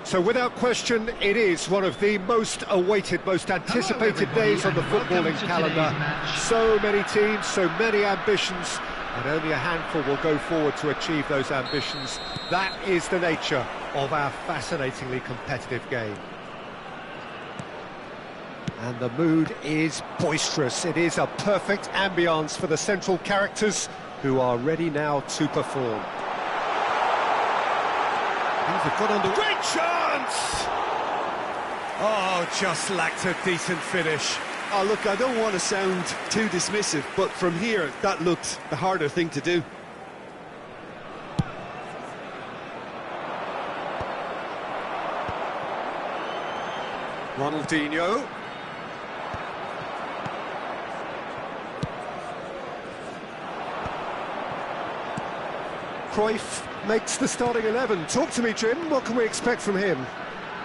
So without question, it is one of the most awaited, most anticipated days on the footballing calendar. So many teams, so many ambitions, and only a handful will go forward to achieve those ambitions. That is the nature of our fascinatingly competitive game. And the mood is boisterous. It is a perfect ambience for the central characters who are ready now to perform. Things have got under... Great chance! Oh, just lacked a decent finish. Oh, look, I don't want to sound too dismissive, but from here, that looked the harder thing to do. Ronaldinho. Cruyff makes the starting 11. Talk to me, Jim. What can we expect from him?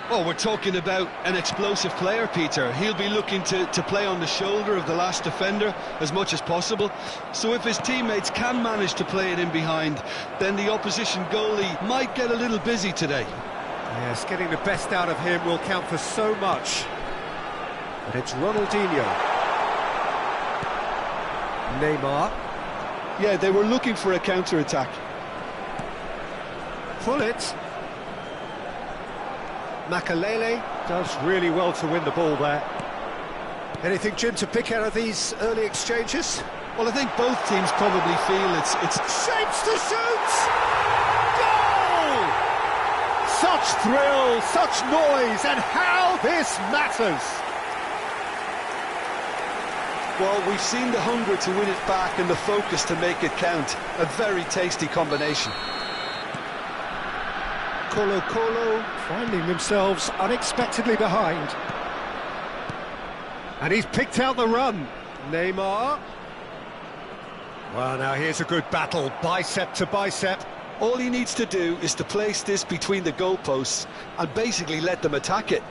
Oh, we're talking about an explosive player, Peter. He'll be looking to play on the shoulder of the last defender as much as possible. So if his teammates can manage to play it in behind, then the opposition goalie might get a little busy today. Yes, getting the best out of him will count for so much. But it's Ronaldinho. Neymar. Yeah, they were looking for a counter-attack. Pull it. Makalele does really well to win the ball there. Anything, Jim, to pick out of these early exchanges? Well, I think both teams probably feel it's... Shapes to shoot! Goal! Such thrill, such noise, and how this matters! Well, we've seen the hunger to win it back and the focus to make it count. A very tasty combination. Colo finding themselves unexpectedly behind. And he's picked out the run. Neymar. Well, now here's a good battle, bicep to bicep. All he needs to do is to place this between the goalposts and basically let them attack it.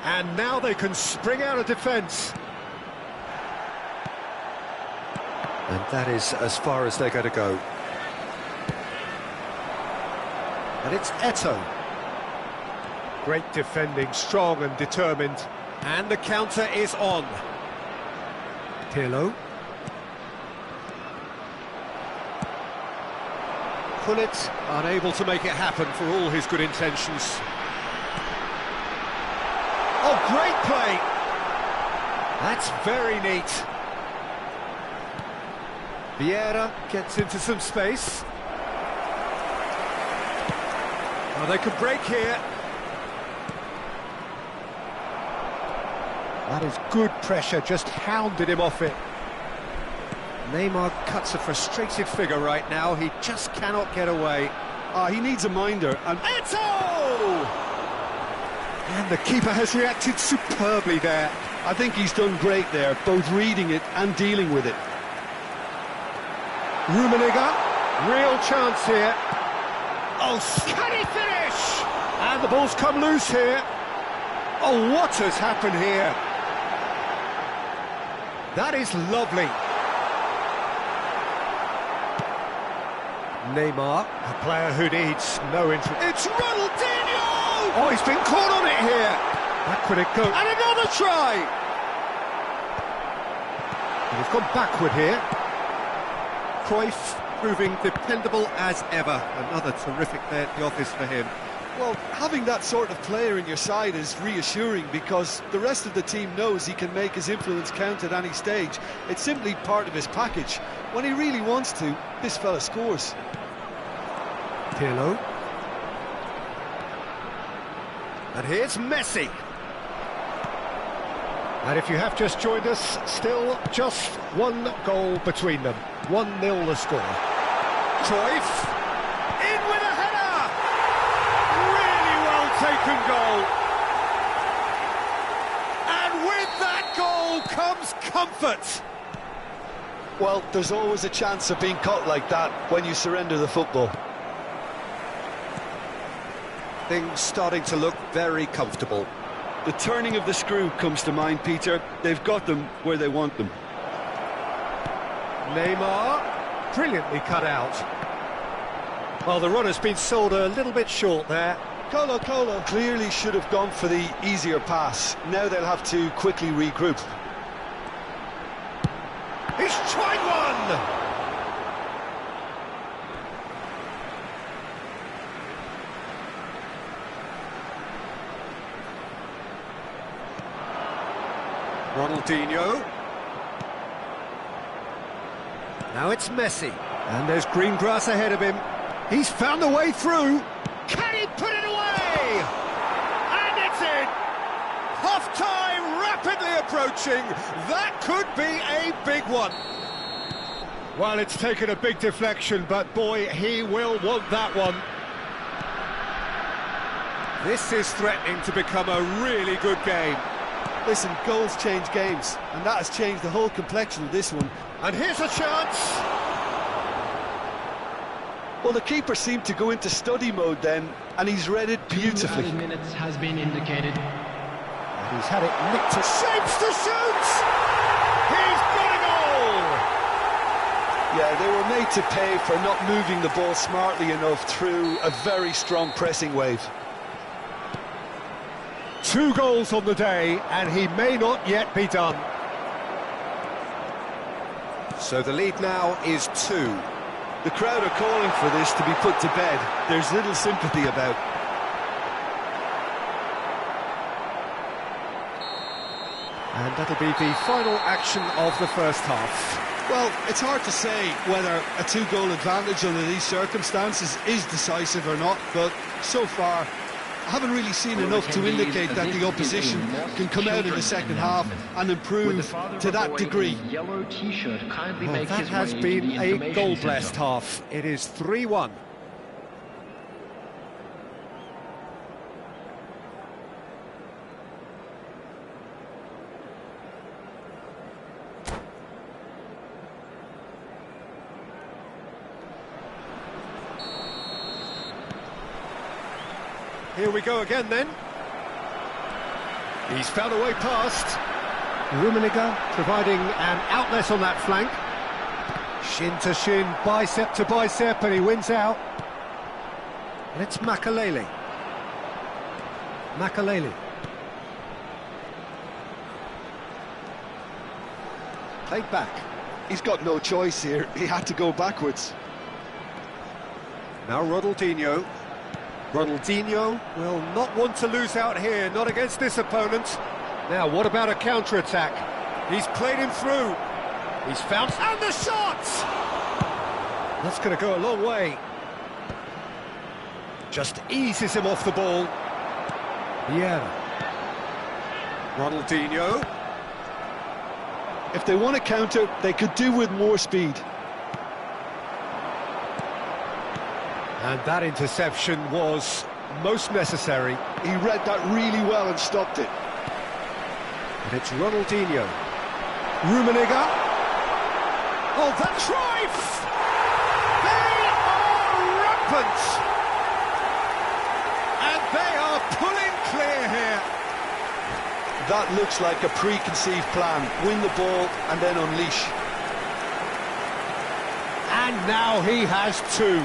And now they can spring out of defence. And that is as far as they're going to go. And it's Eto'o. Great defending, strong and determined. And the counter is on. Pirlo. Gullit unable to make it happen for all his good intentions. Oh, great play! That's very neat. Vieira gets into some space. Oh, they could break here. That is good pressure, just hounded him off it. Neymar cuts a frustrated figure right now, he just cannot get away. He needs a minder, and... Eto'o! And the keeper has reacted superbly there. I think he's done great there, both reading it and dealing with it. Rummenigge, real chance here. Oh, can he finish? And the ball's come loose here. Oh, what has happened here? That is lovely. Neymar, a player who needs no interest. It's Ronaldinho! Oh, he's been caught on it here. Back would it go. And another try! And he's gone backward here. Cruyff proving dependable as ever. Another terrific day at the office for him. Well, having that sort of player in your side is reassuring because the rest of the team knows he can make his influence count at any stage. It's simply part of his package. When he really wants to, this fella scores. Pirlo. And here's Messi. And if you have just joined us, still just one goal between them. 1-0 the score. Cruyff. In with a header! Really well taken goal. And with that goal comes comfort. Well, there's always a chance of being caught like that when you surrender the football. Things starting to look very comfortable. The turning of the screw comes to mind, Peter. They've got them where they want them. Neymar, brilliantly cut out. Well, the runner's been sold a little bit short there. Colo clearly should have gone for the easier pass. Now they'll have to quickly regroup. He's tried one! Ronaldinho. Now it's Messi. And there's green grass ahead of him. He's found a way through. Can he put it away? And it's in! Half-time rapidly approaching. That could be a big one. Well, it's taken a big deflection, but boy, he will want that one. This is threatening to become a really good game. Listen, goals change games, and that has changed the whole complexion of this one. And here's a chance! Well, the keeper seemed to go into study mode then, and he's read it beautifully. 2 minutes has been indicated. And he's had it nicked to shapes to shoot! He's got a goal! Yeah, they were made to pay for not moving the ball smartly enough through a very strong pressing wave. 2 goals on the day, and he may not yet be done. So the lead now is 2. The crowd are calling for this to be put to bed. There's little sympathy about. And that'll be the final action of the first half. Well, it's hard to say whether a 2-goal advantage under these circumstances is decisive or not, but so far I haven't really seen enough to indicate that the opposition can come out in the second half and improve to that degree. Yellow T-shirt kindly Well, make that his has way been into the a information goal-blessed center. half. It is 3-1. Here we go again then. He's found a way past. Rummenigge providing an outlet on that flank. Shin to shin, bicep to bicep, and he wins out. And it's Makalele. Played back. He's got no choice here. He had to go backwards. Now Ronaldinho. Ronaldinho will not want to lose out here, not against this opponent. Now, what about a counter-attack? He's played him through. He's found... And the shot! That's going to go a long way. Just eases him off the ball. Yeah. Ronaldinho. If they want to counter, they could do with more speed. And that interception was most necessary. He read that really well and stopped it. And it's Ronaldinho. Rummenigge. Oh, the trife! They are rampant! And they are pulling clear here. That looks like a preconceived plan. Win the ball and then unleash. And now he has 2.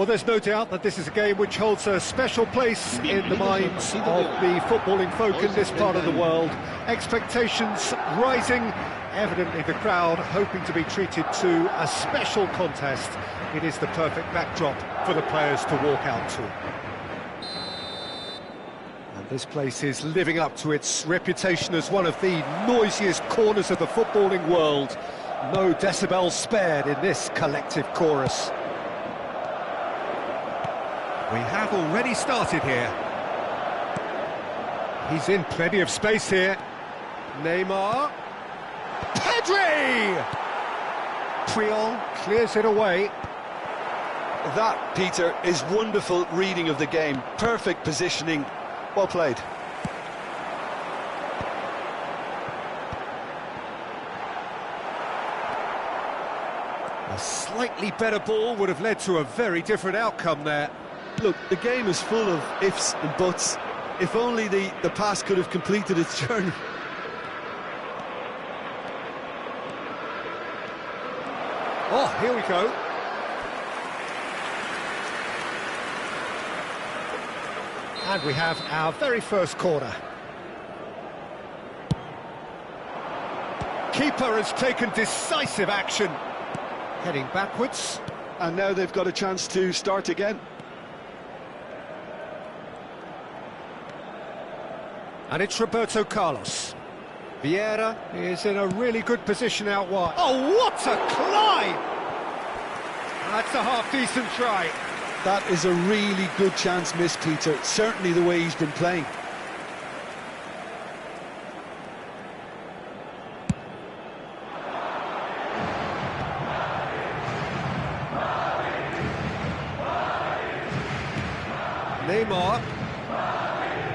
Well, there's no doubt that this is a game which holds a special place in the minds of the footballing folk in this part of the world. Expectations rising, evidently the crowd hoping to be treated to a special contest. It is the perfect backdrop for the players to walk out to. And this place is living up to its reputation as one of the noisiest corners of the footballing world. No decibels spared in this collective chorus. We have already started here. He's in plenty of space here. Neymar. Pedri! Puyol clears it away. That, Peter, is wonderful reading of the game. Perfect positioning. Well played. A slightly better ball would have led to a very different outcome there. Look, the game is full of ifs and buts. If only the pass could have completed its journey. Oh, here we go. And we have our very first corner. Keeper has taken decisive action. Heading backwards. And now they've got a chance to start again. And it's Roberto Carlos. Vieira is in a really good position out wide. Oh, what a climb! That's a half-decent try. That is a really good chance missed, Peter. Certainly the way he's been playing.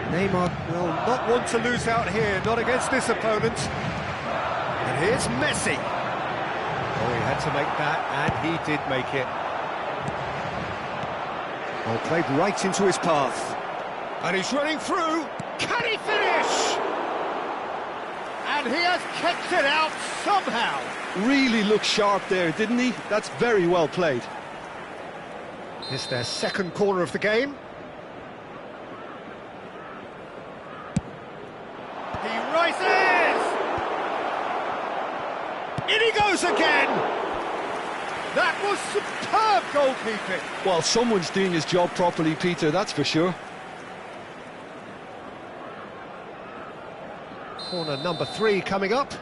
Neymar will not want to lose out here, not against this opponent. And here's Messi. Oh, he had to make that, and he did make it. Oh, played right into his path. And he's running through. Can he finish? And he has kept it out somehow. Really looked sharp there, didn't he? That's very well played. It's their second corner of the game. He rises! In he goes again! That was superb goalkeeping! Well, someone's doing his job properly, Peter, that's for sure. Corner number 3 coming up.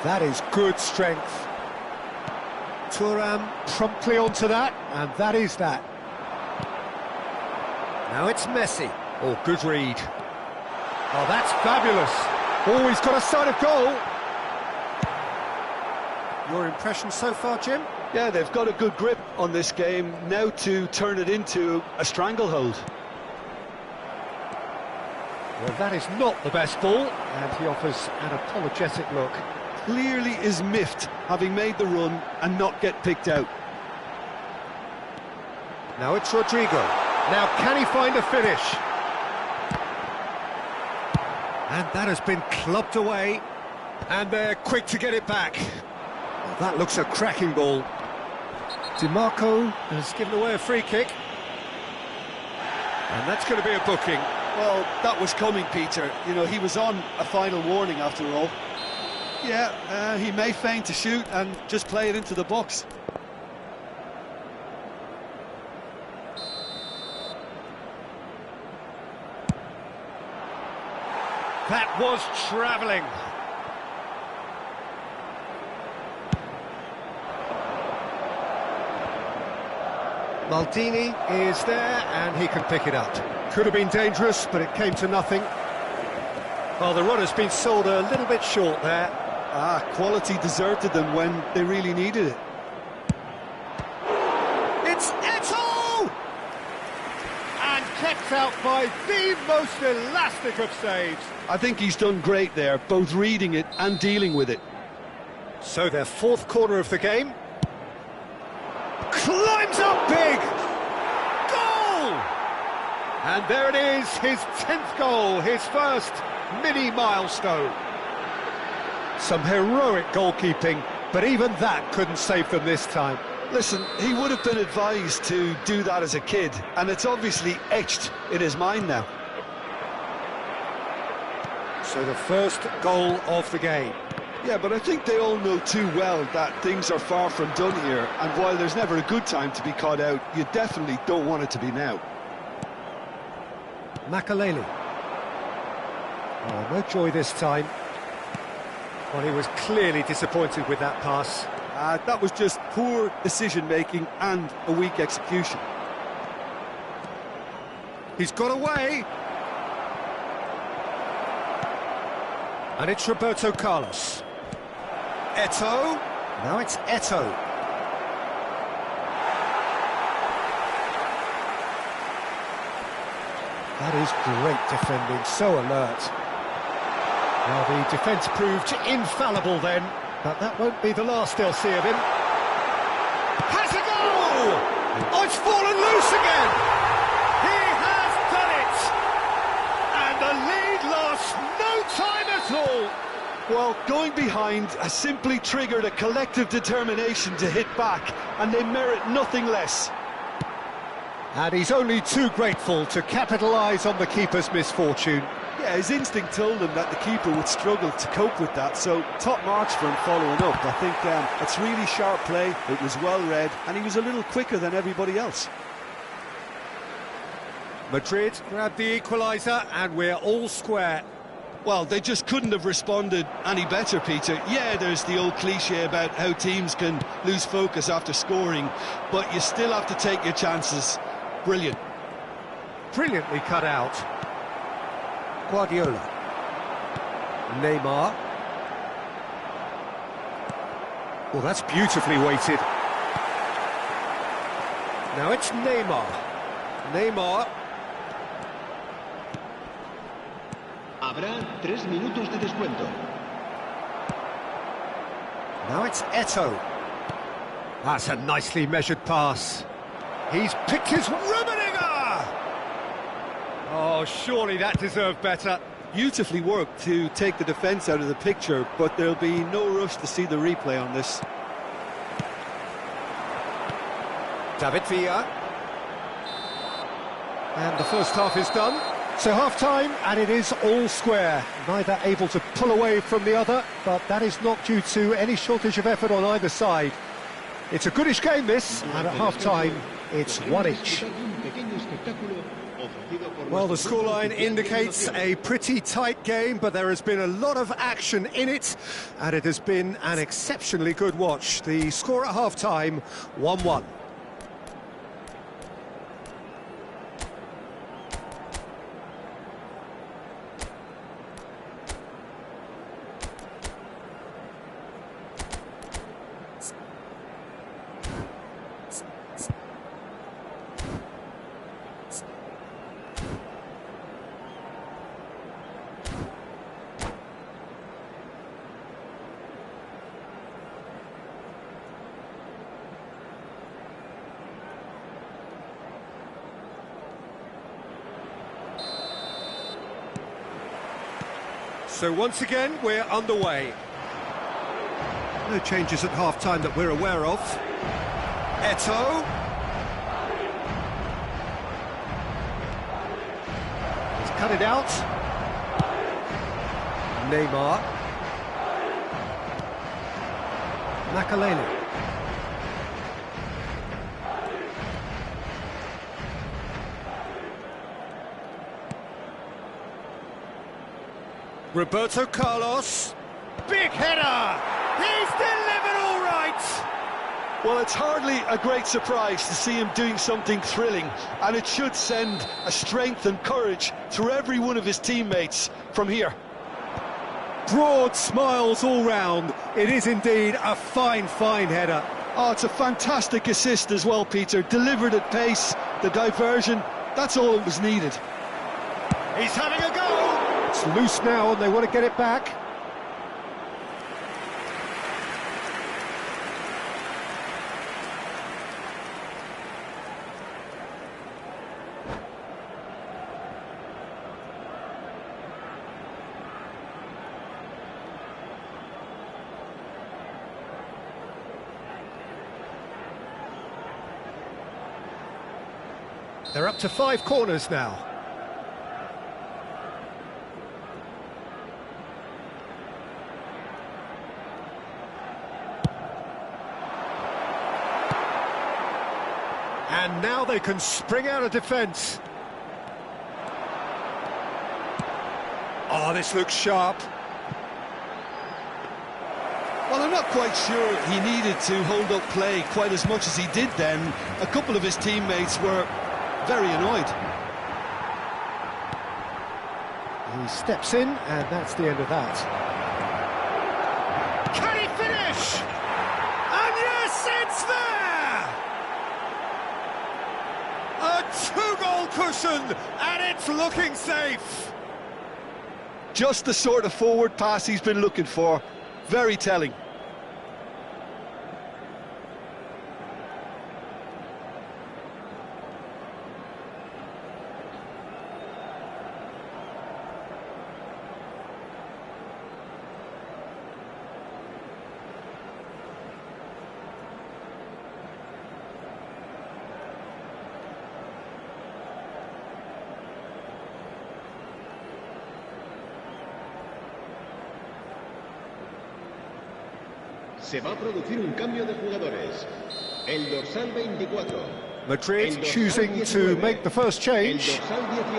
That is good strength. Thuram promptly onto that, and that is that. Now it's Messi. Oh, good read. Oh, that's fabulous. Oh, he's got a sight of goal. Your impression so far, Jim? Yeah, they've got a good grip on this game, now to turn it into a stranglehold. Well, that is not the best ball, and he offers an apologetic look. Clearly is miffed, having made the run and not get picked out. Now it's Rodrigo. Now can he find a finish? And that has been clubbed away. And they're quick to get it back. Well, that looks a cracking ball. DiMarco has given away a free kick. And that's going to be a booking. Well, that was coming, Peter. You know, he was on a final warning after all. Yeah, he may feign to shoot and just play it into the box. That was travelling. Maldini is there and he can pick it up. Could have been dangerous, but it came to nothing. Well, the run has been sold a little bit short there. Quality deserted them when they really needed it. It's Eto'o! And kept out by the most elastic of saves. I think he's done great there, both reading it and dealing with it. So their fourth corner of the game. Climbs up big! Goal! And there it is, his 10th goal, his first mini milestone. Some heroic goalkeeping, but even that couldn't save them this time. Listen, he would have been advised to do that as a kid, and it's obviously etched in his mind now. So the first goal of the game. Yeah, but I think they all know too well that things are far from done here, and while there's never a good time to be caught out, you definitely don't want it to be now. Makaleli. Oh, no joy this time. Well, he was clearly disappointed with that pass. That was just poor decision-making and a weak execution. He's got away. And it's Roberto Carlos. Eto'o. Now it's Eto'o. That is great defending, so alert. Well, the defence proved infallible then, but that won't be the last they'll see of him. Has a goal! Oh, it's fallen loose again! He has done it! And the lead lost no time at all! Well, going behind has simply triggered a collective determination to hit back, and they merit nothing less. And he's only too grateful to capitalise on the keeper's misfortune. Yeah, his instinct told him that the keeper would struggle to cope with that, so top marks for him following up. I think it's really sharp play, it was well read, and he was a little quicker than everybody else. Madrid grabbed the equaliser, and we're all square. Well, they just couldn't have responded any better, Peter. Yeah, there's the old cliche about how teams can lose focus after scoring, but you still have to take your chances. Brilliant. Brilliantly cut out. Guardiola. Neymar. Well, that's beautifully weighted. Now it's Neymar. Neymar. Habrá 3 minutos de descuento. Now it's Eto'o. That's a nicely measured pass. He's picked his Rummenigge! Oh, surely that deserved better. Beautifully worked to take the defence out of the picture, but there'll be no rush to see the replay on this. David Villa. And the first half is done. So half-time, and it is all square. Neither able to pull away from the other, but that is not due to any shortage of effort on either side. It's a goodish game, this, and at half-time, it's one each. Well, the scoreline indicates a pretty tight game, but there has been a lot of action in it, and it has been an exceptionally good watch. The score at half-time, 1-1. So once again, we're underway. No changes at half-time that we're aware of. Eto'o. He's cut it out. Neymar. Makaleli. Roberto Carlos, big header, he's delivered all right! Well, it's hardly a great surprise to see him doing something thrilling, and it should send a strength and courage through every one of his teammates from here. Broad smiles all round, it is indeed a fine, fine header. Oh, it's a fantastic assist as well, Peter, delivered at pace, the diversion, that's all that was needed. He's having a go! It's loose now and they want to get it back. They're up to 5 corners now. And now they can spring out of defence. Oh, this looks sharp. Well, I'm not quite sure he needed to hold up play quite as much as he did then. A couple of his teammates were very annoyed. He steps in, and that's the end of that. Can he finish? And yes, it's there! A 2-goal cushion, and it's looking safe. Just the sort of forward pass he's been looking for. Very telling. Se va a producir un cambio de jugadores. El dorsal 24. Madrid choosing to make the first change. El dorsal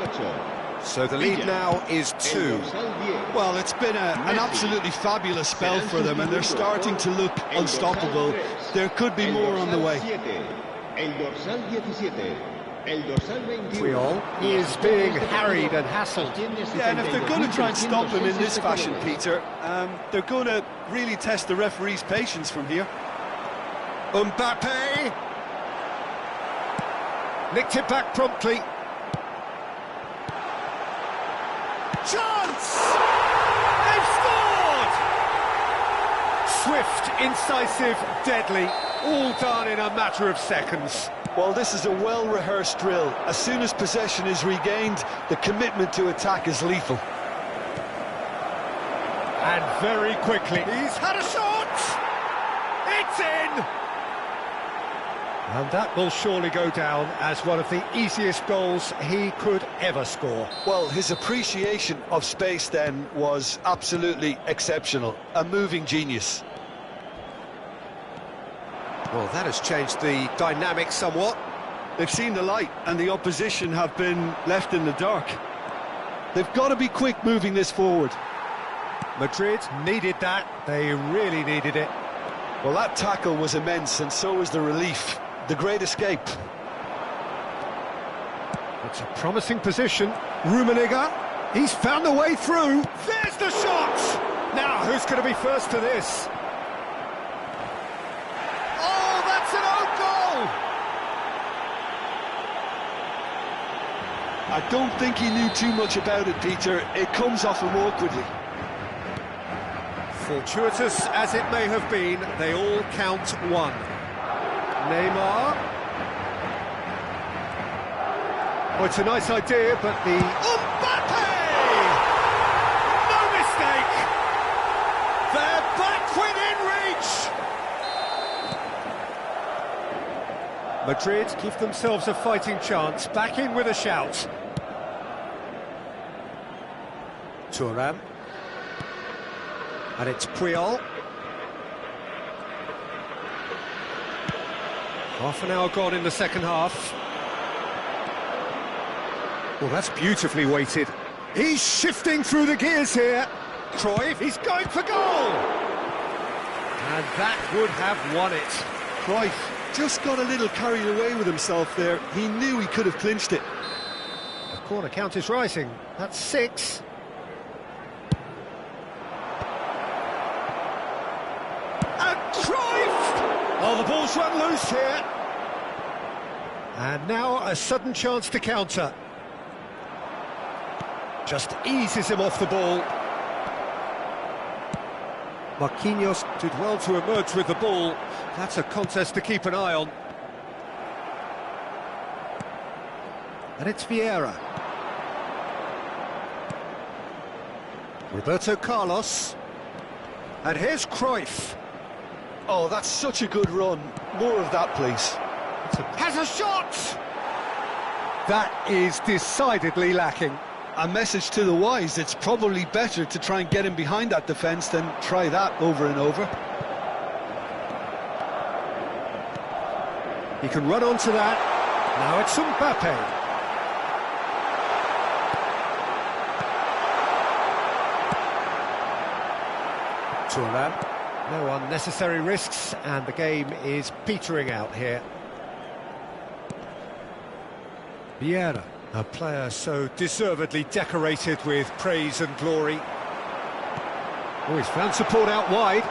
18. So the lead now is 2. Well, it's been an absolutely fabulous spell for them, and they're starting to look unstoppable. There could be more on the way. El dorsal 17. El dorsal 21. Puyol is being harried and hassled. Yeah, and if they're going to try and stop him in this fashion, Peter, they're going to really test the referee's patience from here. Mbappe nicked it back promptly. Chance! They've scored! Swift, incisive, deadly, all done in a matter of seconds. Well, this is a well-rehearsed drill. As soon as possession is regained, the commitment to attack is lethal. And very quickly, he's had a shot! It's in! And that will surely go down as one of the easiest goals he could ever score. Well, his appreciation of space then was absolutely exceptional. A moving genius. Well, that has changed the dynamic somewhat. They've seen the light, and the opposition have been left in the dark. They've got to be quick moving this forward. Madrid needed that. They really needed it. Well, that tackle was immense, and so was the relief. The great escape. It's a promising position. Rummenigge, he's found a way through. There's the shot! Now, who's going to be first to this? Oh, that's an own goal! I don't think he knew too much about it, Peter. It comes off him awkwardly. Fortuitous as it may have been, they all count one. Neymar. Oh, it's a nice idea, but the... Mbappe! No mistake! They're back within reach! Madrid give themselves a fighting chance, back in with a shout. Thuram. And it's Puyol. Half an hour gone in the second half. Well, that's beautifully weighted. He's shifting through the gears here. Cruyff, he's going for goal! And that would have won it. Cruyff just got a little carried away with himself there. He knew he could have clinched it. The corner count is rising. That's 6. Oh, the ball's run loose here. And now a sudden chance to counter. Just eases him off the ball. Marquinhos did well to emerge with the ball. That's a contest to keep an eye on. And it's Vieira. Roberto Carlos. And here's Cruyff. Oh, that's such a good run. More of that, please. Has a shot! That is decidedly lacking. A message to the wise, it's probably better to try and get him behind that defence than try that over and over. He can run onto that. Now it's Mbappe. Turan. No unnecessary risks, and the game is petering out here. Vieira, a player so deservedly decorated with praise and glory. Oh, he's found support out wide.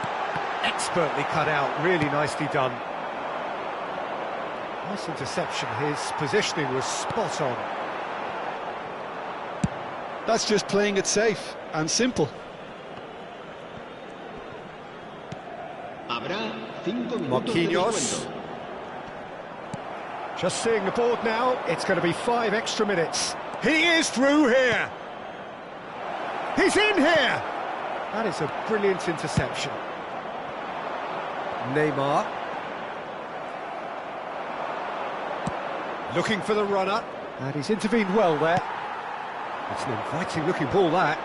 Expertly cut out, really nicely done. Nice interception, his positioning was spot on. That's just playing it safe and simple. Marquinhos. Just seeing the board now, it's going to be 5 extra minutes. He is through here. He's in here. That is a brilliant interception. Neymar. Looking for the runner, and he's intervened well there. It's an inviting looking ball, that.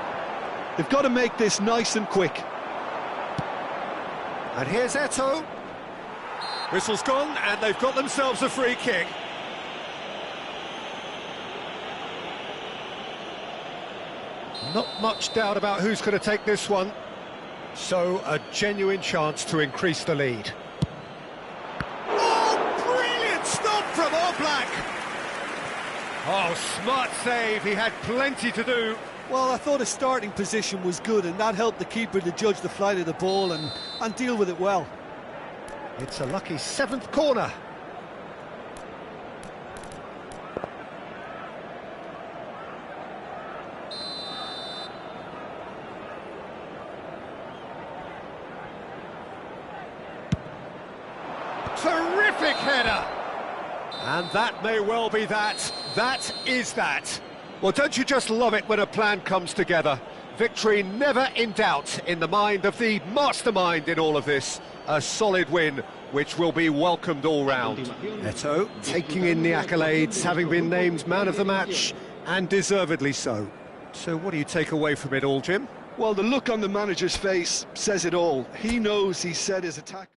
They've got to make this nice and quick. And here's Eto'o. Whistle's gone, and they've got themselves a free kick. Not much doubt about who's going to take this one. So, a genuine chance to increase the lead. Oh, brilliant stop from Oblak! Oh, smart save, he had plenty to do. Well, I thought his starting position was good, and that helped the keeper to judge the flight of the ball and deal with it well. It's a lucky 7th corner. Terrific header! And that may well be that. That is that. Well, don't you just love it when a plan comes together? Victory never in doubt in the mind of the mastermind in all of this. A solid win, which will be welcomed all round. Eto'o taking in the accolades, having been named man of the match, and deservedly so. So what do you take away from it all, Jim? Well, the look on the manager's face says it all. He knows he set his attack.